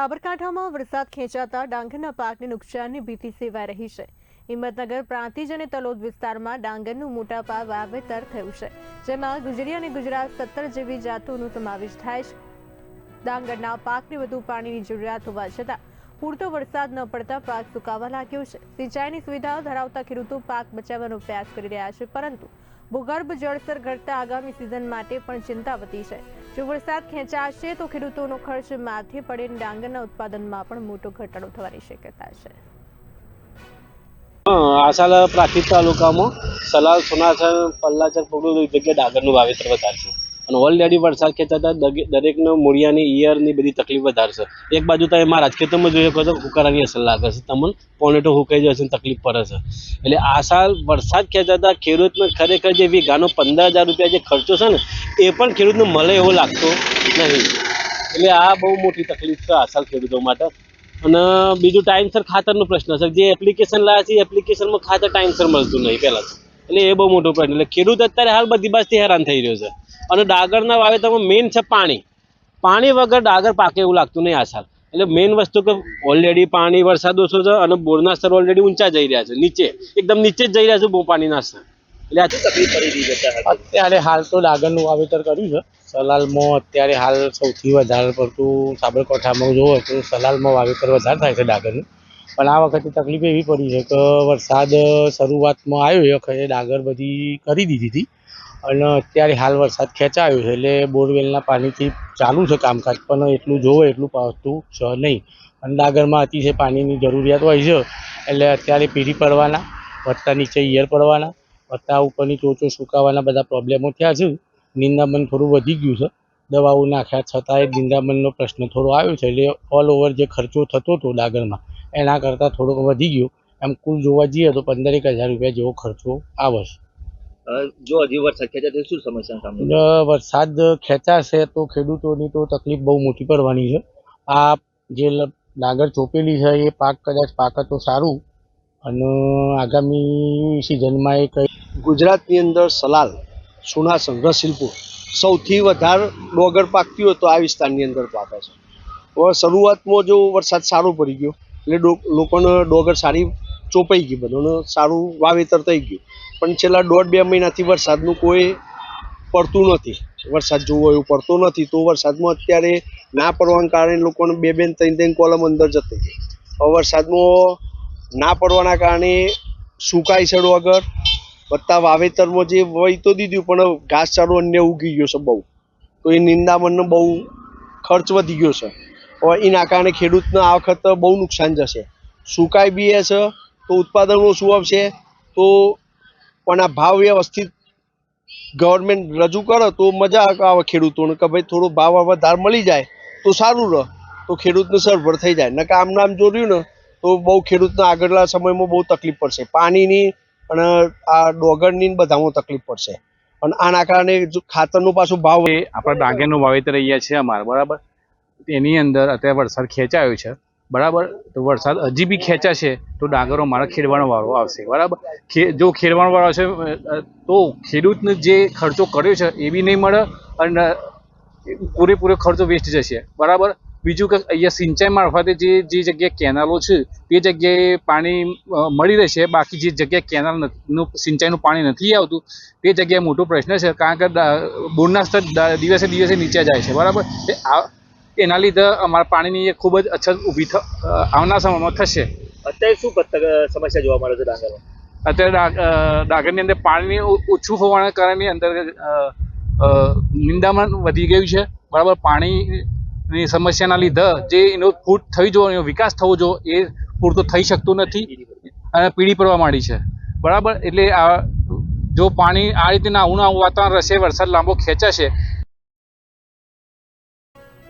સાબરકાંઠામાં વરસાદ ખેંચાતા ડાંગરના પાકને નુકસાનની ભીતિ સેવાઈ રહી છે। હિંમતનગર, પ્રાંતિજ અને તલોદ વિસ્તારમાં ડાંગરનું મોટા પાયે વાવેતર થયું છે, જેમાં ગુજરી અને ગુજરાત 17 જેવી જાતોનો સમાવેશ થાય છે। ડાંગરના પાકને વધુ પાણીની જરૂરિયાત હોવા છતાં પૂરતો વરસાદ ન પડતા પાક સુકાવા લાગ્યો છે। સિંચાઈની સુવિધાઓ ધરાવતા ખેડૂતો પાક બચાવવાનો પ્રયાસ કરી રહ્યા છે, પરંતુ ભૂગર્ભ જળસ્તર ઘટતા આગામી સિઝન માટે પણ ચિંતા વધી છે। જો વરસાદ ખેંચાશે તો ખેડૂતોનો ખર્ચ માથે પડે અને ડાંગરના ઉત્પાદનમાં પણ મોટો ઘટાડો થવાની શક્યતા છે। આસાલ પ્રાંતિજ તાલુકામાં સલાલ, સોનાસર, પલ્લાચર, પોગડો જગ્યાએ ડાંગરનું વાવેતર વધારે છે અને ઓલરેડી વરસાદ ખેંચાતા દરેકનો મૂળિયાની ઈયરની બધી તકલીફ વધારે છે। એક બાજુ તમે મારા ખેતરમાં જોઈ શકો છો, હુકારાની અસર લાગે છે, તમને પોનેટો હુકાઈ જશે અને તકલીફ પડે છે। એટલે આ સાલ વરસાદ ખેંચાતા ખેડૂતને ખરેખર જે વીઘાનો 15,000 રૂપિયા જે ખર્ચો છે ને એ પણ ખેડૂતને મળે એવો લાગતો નહીં। એટલે આ બહુ મોટી તકલીફ છે આ સાલ ખેડૂતો માટે। અને બીજું ટાઈમસર ખાતરનો પ્રશ્ન છે, જે એપ્લિકેશન લાવે છે એ એપ્લિકેશનમાં ખાતર ટાઈમસર મળતું નહીં પહેલાં તો, એટલે એ બહુ મોટો પ્રશ્ન। એટલે ખેડૂત અત્યારે હાલ બધી બાજુથી હેરાન થઈ રહ્યો છે। અને ડાંગરના વાવેતરમાં મેઇન છે પાણી વગર ડાંગર પાકે એવું લાગતું નહીં આ સાલ। એટલે મેઇન વસ્તુ કે ઓલરેડી પાણી વરસાદ ઓછો છે અને બોરના સ્તર ઓલરેડી ઊંચા જઈ રહ્યા છે, નીચે એકદમ નીચે જ જઈ રહ્યા છે બહુ પાણીના સ્તર। એટલે આ તકલીફ પડી રહી છે અત્યારે હાલ તો ડાંગરનું વાવેતર કર્યું છે સલાલમાં। અત્યારે હાલ સૌથી વધારે પડતું સાબરકાંઠામાં જોવો તો સલાલમાં વાવેતર વધારે થાય છે ડાંગરનું। પણ આ વખતે તકલીફ એવી પડી છે કે વરસાદ શરૂઆતમાં આવ્યો એ વખતે ડાંગર બધી કરી દીધી હતી અને અત્યારે હાલ વરસાદ ખેંચાયો છે એટલે બોરવેલના પાણીથી ચાલુ છે કામકાજ, પણ એટલું જોવો એટલું પાવતું છે નહીં અને ડાંગરમાં અતિશય પાણીની જરૂરિયાત હોય છે। એટલે અત્યારે પીરી પડવાના, વત્તા નીચે ઈયર પડવાના, વત્તા ઉપરની ટોચો સુકાવાના બધા પ્રોબ્લેમો થયા છે। નિંદામણ થોડું વધી ગયું છે, દવાઓ નાખ્યા છતાંય નિંદામણનો પ્રશ્ન થોડો આવ્યો છે। એટલે ઓલ ઓવર જે ખર્ચો થતો હતો ડાંગરમાં એના કરતાં થોડોક વધી ગયો। એમ કુલ જોવા જઈએ તો 15,000 રૂપિયા જેવો ખર્ચો આવે છે। જો હજી વરસાદ ખેંચાય તો શું સમસ્યા સામે? વરસાદ ખેંચાશે તો ખેડૂતોની તો તકલીફ બહુ મોટી પડવાની છે। આ જે ડાંગર ચોપેલી છે એ પાક કદાચ પાકે તો સારું અને આગામી સિઝનમાં એ કંઈ ગુજરાતની અંદર સલાલ, સોનાસર, રસિલપુર સૌથી વધારે ડોગર પાકતી હોય તો આ વિસ્તારની અંદર પાકે છે। હવે શરૂઆતમાં જો વરસાદ સારો પડી ગયો એટલે લોકોને ડોગર સારી ચોપાઈ ગઈ, બધાને સારું વાવેતર થઈ ગયું। પણ છેલ્લા 1.5-2 મહિનાથી વરસાદનું કોઈ પડતું નથી, વરસાદ જોવો એવું પડતો નથી। તો વરસાદમાં અત્યારે ના પડવાના કારણે લોકોને 2-2 ને 3-3 કોલમ અંદર જતી ગઈ। હવે વરસાદમાં ના પડવાના કારણે સુકાય છે ડોગર, વત્તા વાવેતરમાં જે વહી તો દીધું પણ ઘાસચારો અન્ય ઉગી ગયો છે બહુ, તો એ નિંદામણનો બહુ ખર્ચ વધી ગયો છે। હવે એના કારણે ખેડૂતને આ વખત બહુ નુકસાન જશે। સુકાઈ બી છે તો ઉત્પાદન ઓછું આવશે, તો પણ આ ભાવ વ્યવસ્થિત ગવર્મેન્ટ રજૂ કરે તો મજા આવે ખેડૂતોને કે ભાઈ થોડો ભાવ વધારે મળી જાય તો સારું રહે, તો ખેડૂતને સરભર થઈ જાય। નકર આમ નામ જોયું ને તો બહુ ખેડૂતને આગળના સમયમાં બહુ તકલીફ પડશે, પાણીની અને આ ડોગરની બધામાં તકલીફ પડશે। અને આના કારણે જો ખાતરનો પાછો ભાવ, આપણા ડાંગરનું વાવેતર અહીંયા છે અમારે, બરાબર, એની અંદર અત્યારે વરસાદ ખેંચાયો છે, બરાબર। તો વરસાદ હજી બી ખેંચાશે તો ડાંગરો મારા ખેડવાનો વારો આવશે, બરાબર। જો ખેડવાનો વારો આવશે તો ખેડૂતને જે ખર્ચો કર્યો છે એ બી નહીં મળે અને પૂરેપૂરો ખર્ચો વેસ્ટ જશે, બરાબર। બીજું કે અહીંયા સિંચાઈ મારફતે જે જગ્યાએ કેનાલો છે તે જગ્યાએ પાણી મળી રહેશે, બાકી જે જગ્યાએ કેનાલનું સિંચાઈનું પાણી નથી આવતું તે જગ્યાએ મોટો પ્રશ્ન છે, કારણ કે બોરના સ્તર દિવસે દિવસે નીચે જાય છે, બરાબર। એના લીધે અમારા પાણીની ખૂબ જ અછત ઊભી આવનાર સમયમાં થશે। અત્યારે શું સમસ્યા જોવા મળે છે ડાંગરમાં? અત્યારે ડાંગરની અંદર પાણી ઓછું હોવાના કારણે અંદર નિંદામણ વધી ગયું છે, બરાબર। પાણીની સમસ્યાના લીધે જે એનો ફૂટ થઈ જો એનો વિકાસ થવો જો એ પૂરતો થઈ શકતું નથી અને પીળી પડવા માંડી છે, બરાબર। એટલે જો પાણી આ રીતે આવું વાતાવરણ રહેશે, વરસાદ લાંબો ખેંચાશે